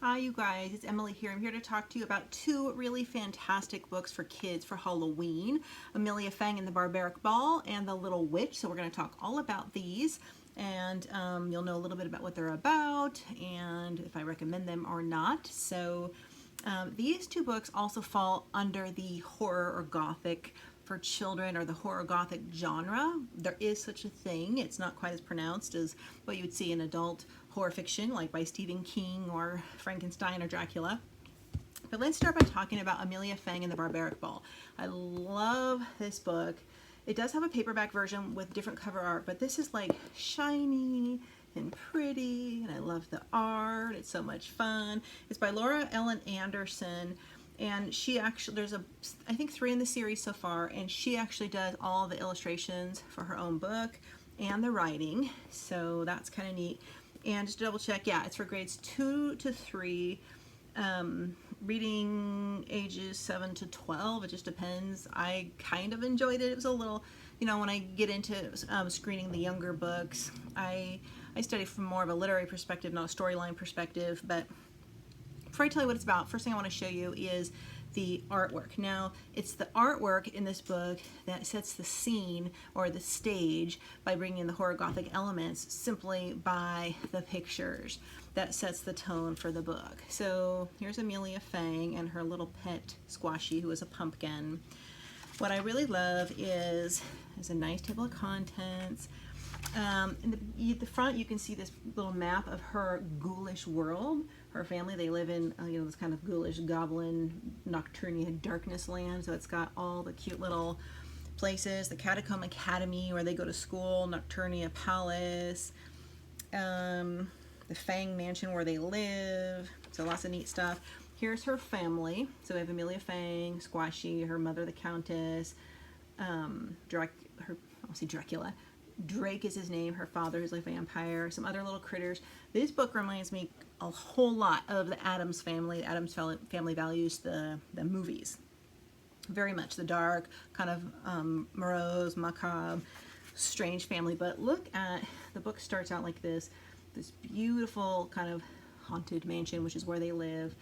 Hi you guys, it's Emily here. I'm here to talk to you about two really fantastic books for kids for Halloween. Amelia, Fang and the Barbaric Ball and The Little Witch. So we're going to talk all about these and you'll know a little bit about what they're about and if I recommend them or not. So these two books also fall under the horror or Gothic for children or the horror Gothic genre. There is such a thing. It's not quite as pronounced as what you would see in adult horror fiction like by Stephen King or Frankenstein or Dracula. But let's start by talking about Amelia, Fang and the Barbaric Ball. I love this book. It does have a paperback version with different cover art, but this is like shiny and pretty, and I love the art. It's so much fun. It's by Laura Ellen Anderson, and she actually, there's I think 3 in the series so far, and she actually does all the illustrations for her own book and the writing, so that's kind of neat. And just to double check, yeah, it's for grades 2 to 3, reading ages 7 to 12. It just depends. I kind of enjoyed it. It was a little, you know, when I get into screening the younger books, I study from more of a literary perspective, not a storyline perspective. But before I tell you what it's about, first thing I want to show you is the artwork. Now, it's the artwork in this book that sets the scene or the stage by bringing in the horror Gothic elements simply by the pictures. That sets the tone for the book. So here's Amelia Fang and her little pet Squashy, who is a pumpkin. What I really love is a nice table of contents. In the front, you can see this little map of her ghoulish world. Her family, they live in this kind of ghoulish goblin nocturnia darkness land. So it's got all the cute little places, the Catacomb Academy where they go to school, Nocturnia Palace, the Fang Mansion where they live. So lots of neat stuff. Here's her family. So we have Amelia Fang, Squashy, her mother, the Countess, Dracula. Drake is his name, her father is a vampire, some other little critters. This book reminds me a whole lot of the Addams Family. The Addams Family values the movies. Very much the dark, kind of morose, macabre, strange family. But look at, the book starts out like this beautiful kind of haunted mansion, which is where they live.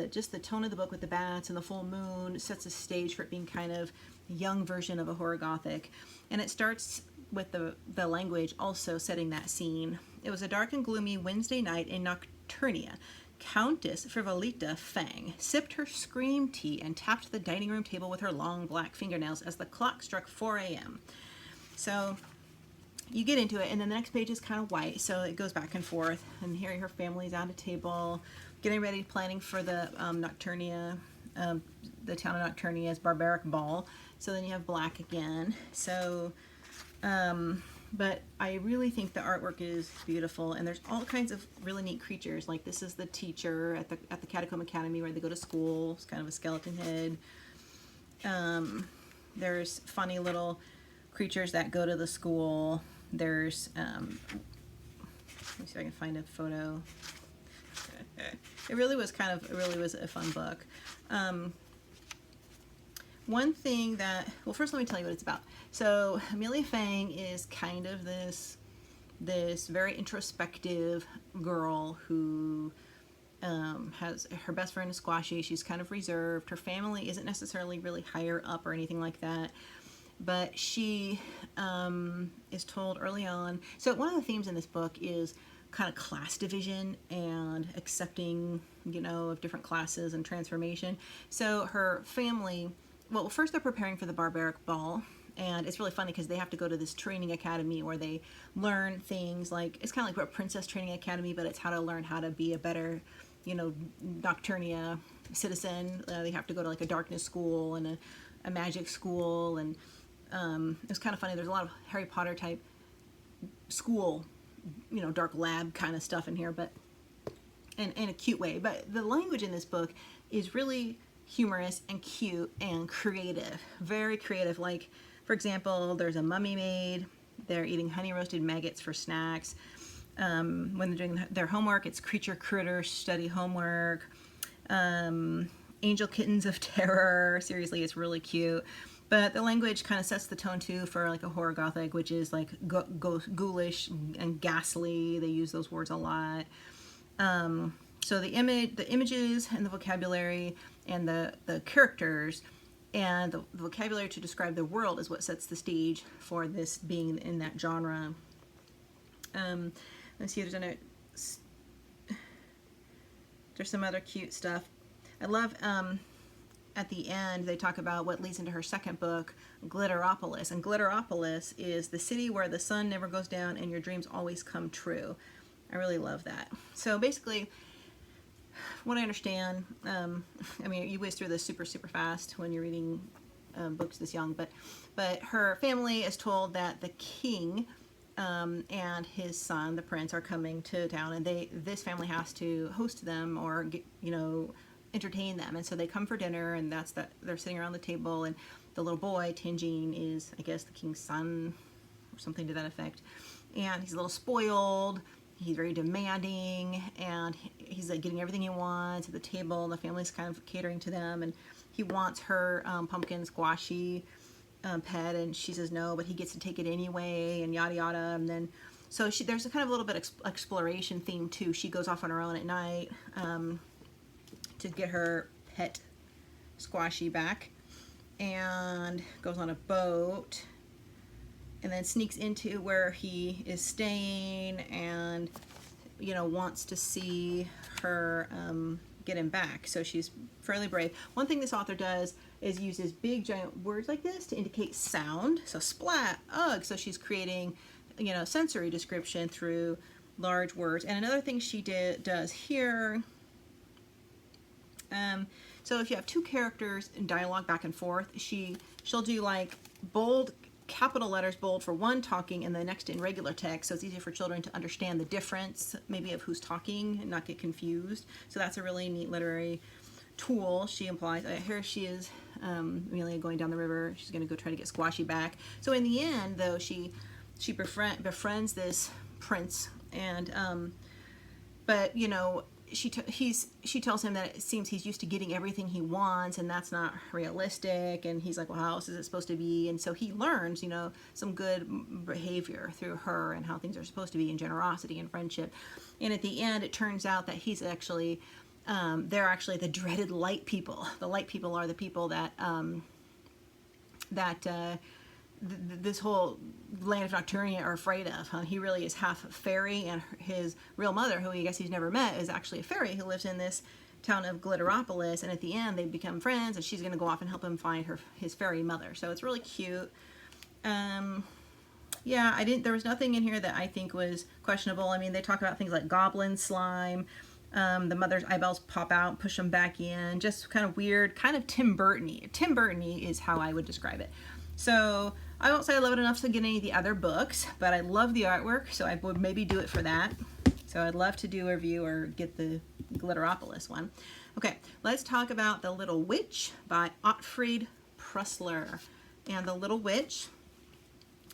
Just the tone of the book with the bats and the full moon sets a stage for it being kind of a young version of a horror Gothic. And it starts with the language also setting that scene. It was a dark and gloomy Wednesday night in Nocturnia. Countess Frivolita Fang sipped her scream tea and tapped the dining room table with her long black fingernails as the clock struck 4 a.m. So you get into it, and then the next page is kind of white, so it goes back and forth. And here her family's at a table, getting ready, planning for the Nocturnia, the town of Nocturnia's Barbaric Ball. So then you have black again. So but I really think the artwork is beautiful, and there's all kinds of really neat creatures. Like this is the teacher at the Catacomb Academy where they go to school. It's kind of a skeleton head. There's funny little creatures that go to the school. There's let me see if I can find a photo. It really was a fun book. One thing that, well, first let me tell you what it's about. So Amelia Fang is kind of this very introspective girl who has her best friend is Squashy. She's kind of reserved. Her family isn't necessarily really higher up or anything like that, but she is told early on. So one of the themes in this book is kind of class division and accepting, of different classes and transformation. So her family, well, first they're preparing for the Barbaric Ball, and it's really funny because they have to go to this training academy where they learn things like, it's kind of like a princess training academy, but it's how to learn how to be a better, Nocturnia citizen. They have to go to like a darkness school and a magic school, and it's kind of funny. There's a lot of Harry Potter type school, dark lab kind of stuff in here, but in a cute way. But the language in this book is really humorous and cute and creative, very creative. Like, for example, there's a mummy maid. They're eating honey roasted maggots for snacks. When they're doing their homework, it's creature critter study homework. Angel kittens of terror. Seriously, it's really cute. But the language kind of sets the tone too for like a horror Gothic, which is like ghoulish and ghastly. They use those words a lot. So the images and the vocabulary and the characters and the vocabulary to describe the world is what sets the stage for this being in that genre. Let's see if there's some other cute stuff. I love at the end they talk about what leads into her second book, Glitteropolis. And Glitteropolis is the city where the sun never goes down and your dreams always come true. I really love that. So basically, what I understand, I mean, you whiz through this super fast when you're reading books this young, but her family is told that the king and his son, the prince, are coming to town, and this family has to host them or entertain them, and so they come for dinner, and they're sitting around the table, and the little boy Tinjin is, I guess, the king's son or something to that effect, and he's a little spoiled. He's very demanding, and he's like getting everything he wants at the table, and the family's kind of catering to them, and he wants her pumpkin squashy pet, and she says no, but he gets to take it anyway, and yada yada. And then so there's a kind of a little bit exploration theme too. She goes off on her own at night to get her pet squashy back, and goes on a boat, and then sneaks into where he is staying, and wants to see her get him back. So she's fairly brave. One thing this author does is uses big giant words like this to indicate sound. So splat, ugh. So she's creating sensory description through large words. And another thing she does here, so if you have two characters in dialogue back and forth, she'll do like bold capital letters bold for one talking and the next in regular text, so it's easier for children to understand the difference maybe of who's talking and not get confused. So that's a really neat literary tool she implies. Here she is, Amelia, going down the river. She's going to go try to get Squashy back. So in the end, though, she befriends this prince, and but she tells him that it seems he's used to getting everything he wants, and that's not realistic. And he's like, well, how else is it supposed to be? And so he learns, some good behavior through her and how things are supposed to be, and generosity and friendship. And at the end, it turns out that he's actually, they're actually the dreaded light people. The light people are the people that this whole land of Nocturnia are afraid of. He really is half fairy, and his real mother, who I guess he's never met, is actually a fairy who lives in this town of Glitteropolis. And at the end, they become friends, and she's going to go off and help him find his fairy mother. So it's really cute. Yeah, there was nothing in here that I think was questionable. I mean, they talk about things like goblin slime. The mother's eyeballs pop out, push them back in. Just kind of weird, kind of Tim Burton-y. Tim Burton-y is how I would describe it. So I won't say I love it enough to get any of the other books, but I love the artwork, so I would maybe do it for that. So I'd love to do a review or get the Glitteropolis one. Okay, let's talk about The Little Witch by Otfried Preussler. And The Little Witch,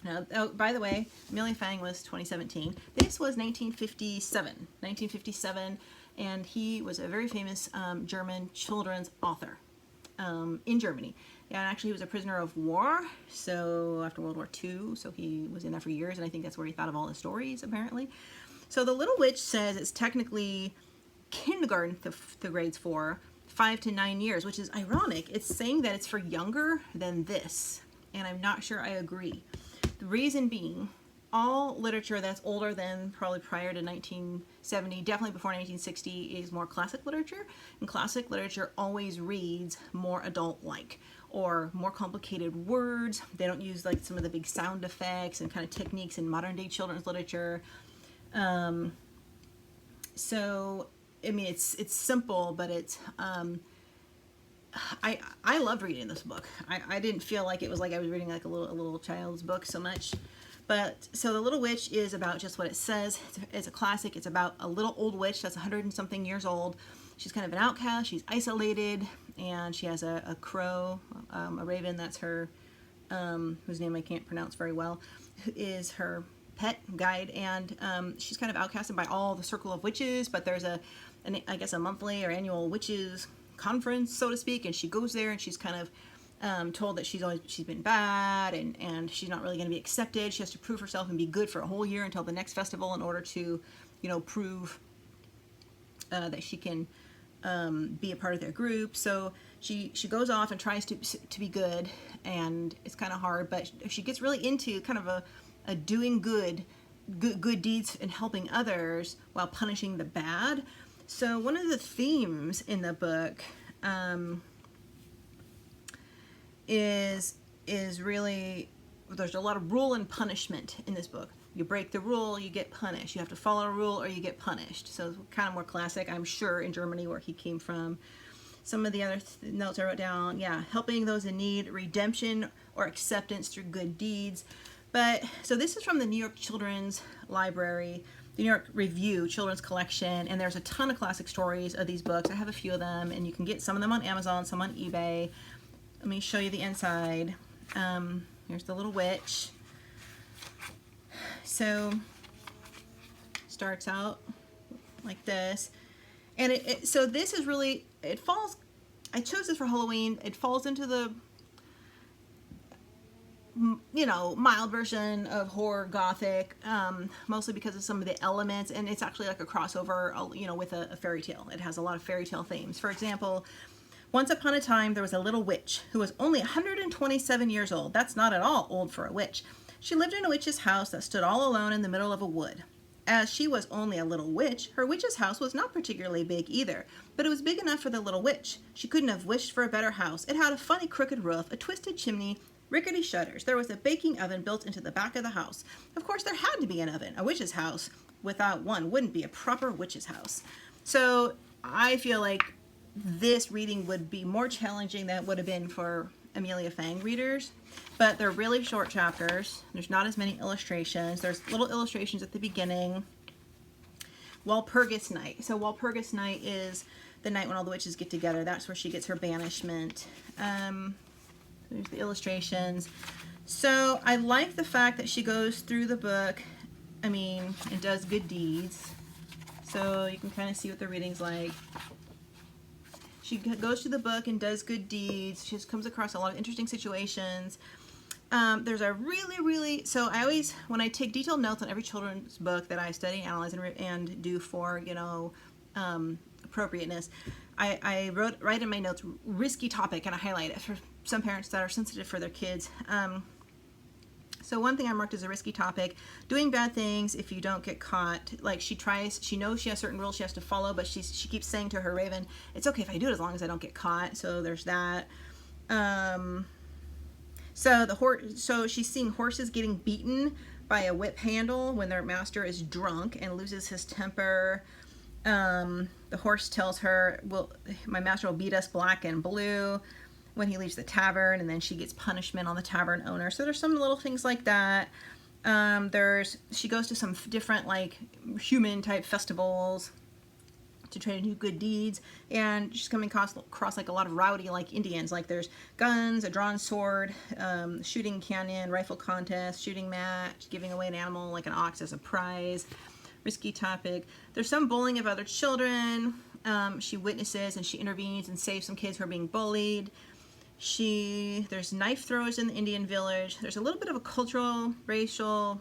now, oh, by the way, Amelia Fang was 2017. This was 1957, and he was a very famous German children's author in Germany. Yeah, and actually he was a prisoner of war, so after World War II, so he was in there for years, and I think that's where he thought of all the stories, apparently. So The Little Witch says it's technically kindergarten to grades 4, 5 to 9 years, which is ironic. It's saying that it's for younger than this, and I'm not sure I agree. The reason being, all literature that's older than probably prior to 1970, definitely before 1960, is more classic literature, and classic literature always reads more adult-like, or more complicated words. They don't use like some of the big sound effects and kind of techniques in modern day children's literature. So I mean, it's simple, but it's I loved reading this book. I didn't feel like it was like I was reading like a little child's book so much. But so The Little Witch is about just what it says. It's a classic. It's about a little old witch that's 100 and something years old. She's kind of an outcast. She's isolated, and she has a crow, a raven. That's her, whose name I can't pronounce very well, is her pet guide. And she's kind of outcasted by all the circle of witches. But there's I guess a monthly or annual witches conference, so to speak, and she goes there, and she's kind of told that she's been bad, and she's not really going to be accepted. She has to prove herself and be good for a whole year until the next festival in order to, prove that she can be a part of their group. So she goes off and tries to be good, and it's kind of hard, but she gets really into kind of a doing good deeds and helping others while punishing the bad. So one of the themes in the book is really, there's a lot of rule and punishment in this book. You break the rule, you get punished. You have to follow a rule or you get punished. So it's kind of more classic, I'm sure, in Germany where he came from. Some of the other notes I wrote down, yeah, helping those in need, redemption or acceptance through good deeds. But so this is from the New York Children's Library, the New York Review Children's Collection, and there's a ton of classic stories of these books. I have a few of them, and you can get some of them on Amazon, some on eBay. Let me show you the inside. Here's the little witch. So starts out like this, and so this is really, it falls, I chose this for Halloween. It falls into the, you know, mild version of horror Gothic, mostly because of some of the elements, and it's actually like a crossover, you know, with a fairy tale. It has a lot of fairy tale themes. For example, once upon a time there was a little witch who was only 127 years old. That's not at all old for a witch. She lived in a witch's house that stood all alone in the middle of a wood. As she was only a little witch, her witch's house was not particularly big either, but it was big enough for the little witch. She couldn't have wished for a better house. It had a funny crooked roof, a twisted chimney, rickety shutters. There was a baking oven built into the back of the house. Of course, there had to be an oven. A witch's house without one wouldn't be a proper witch's house. So I feel like this reading would be more challenging than it would have been for Amelia Fang readers, but they're really short chapters. There's not as many illustrations. There's little illustrations at the beginning. Walpurgis Night. So Walpurgis Night is the night when all the witches get together. That's where she gets her banishment. There's the illustrations. So I like the fact that she goes through the book, I mean, and does good deeds. So you can kind of see what the reading's like. She goes through the book and does good deeds. She just comes across a lot of interesting situations. There's a really, so I always, when I take detailed notes on every children's book that I study, analyze, and do for, you know, appropriateness, I write in my notes, risky topic, and I highlight it for some parents that are sensitive for their kids. So one thing I marked as a risky topic, doing bad things if you don't get caught. Like she knows she has certain rules she has to follow, but she keeps saying to her raven, it's okay if I do it as long as I don't get caught. So there's that. So she's seeing horses getting beaten by a whip handle when their master is drunk and loses his temper. The horse tells her, well, my master will beat us black and blue when he leaves the tavern, and then she gets punishment on the tavern owner. So there's some little things like that. She goes to some different like human type festivals to try to do good deeds, and she's coming across like a lot of rowdy like Indians. Like there's guns, a drawn sword, shooting canyon, rifle contest, shooting match, giving away an animal like an ox as a prize. Risky topic. There's some bullying of other children. She witnesses and she intervenes and saves some kids who are being bullied. There's knife throwers in the Indian village. There's a little bit of a cultural, racial,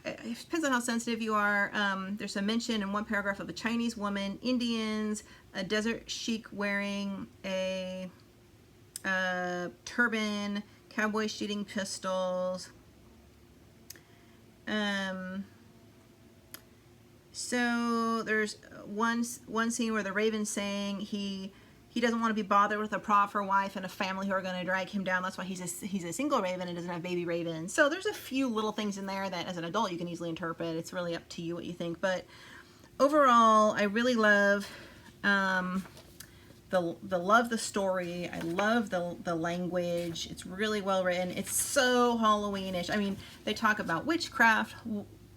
it depends on how sensitive you are. There's a mention in one paragraph of a Chinese woman, Indians, a desert sheik wearing a turban, cowboys shooting pistols. So there's one scene where the raven's saying he doesn't want to be bothered with a proper wife and a family who are going to drag him down. That's why he's a single raven and doesn't have baby ravens. So there's a few little things in there that as an adult you can easily interpret. It's really up to you what you think. But overall, I really love the story. I love the language. It's really well written. It's so Halloweenish. I mean, they talk about witchcraft,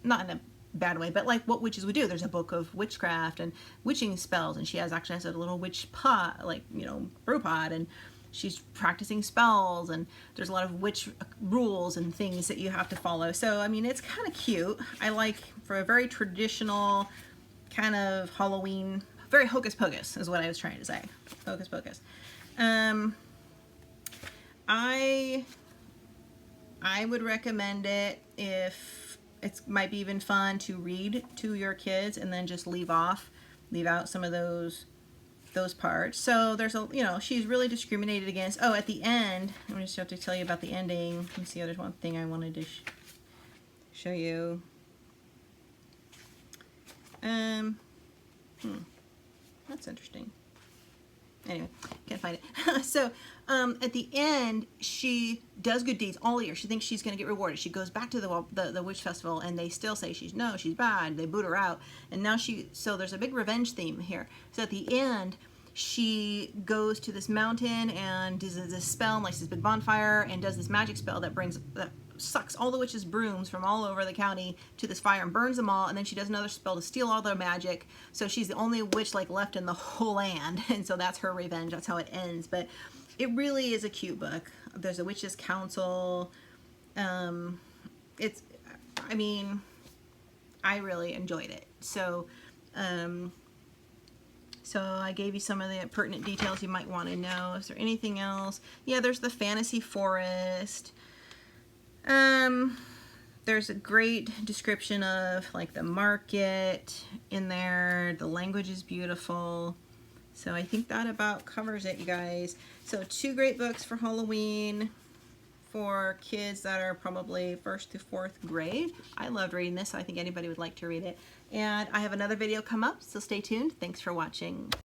not in a bad way, but like what witches would do. There's a book of witchcraft and witching spells, and she actually has a little witch pot, like, you know, brew pot, and she's practicing spells, and there's a lot of witch rules and things that you have to follow. So I mean, it's kind of cute. I like, for a very traditional kind of Halloween, very hocus pocus is what I was trying to say. Hocus pocus. I would recommend it if it might be even fun to read to your kids and then just leave out some of those parts. So there's a, you know, she's really discriminated against. Oh, at the end, I just have to tell you about the ending. Let me see, there's one thing I wanted to show you. That's interesting. Anyway, can't find it. So at the end, she does good deeds all year. She thinks she's going to get rewarded. She goes back to the witch festival, and they still say she's bad. They boot her out, and now so there's a big revenge theme here. So at the end, she goes to this mountain and does this spell, and lights this big bonfire, and does this magic spell that sucks all the witches' brooms from all over the county to this fire and burns them all, and then she does another spell to steal all their magic, so she's the only witch like left in the whole land, and so that's her revenge. That's how it ends. But it really is a cute book. There's a witches' council. It's, I mean, I really enjoyed it. So so I gave you some of the pertinent details you might want to know. Is there anything else? Yeah, there's the fantasy forest. There's a great description of like the market in there. The language is beautiful. So I think that about covers it, you guys. So 2 great books for Halloween for kids that are probably 1st to 4th grade. I loved reading this, so I think anybody would like to read it. And I have another video come up, so stay tuned. Thanks for watching.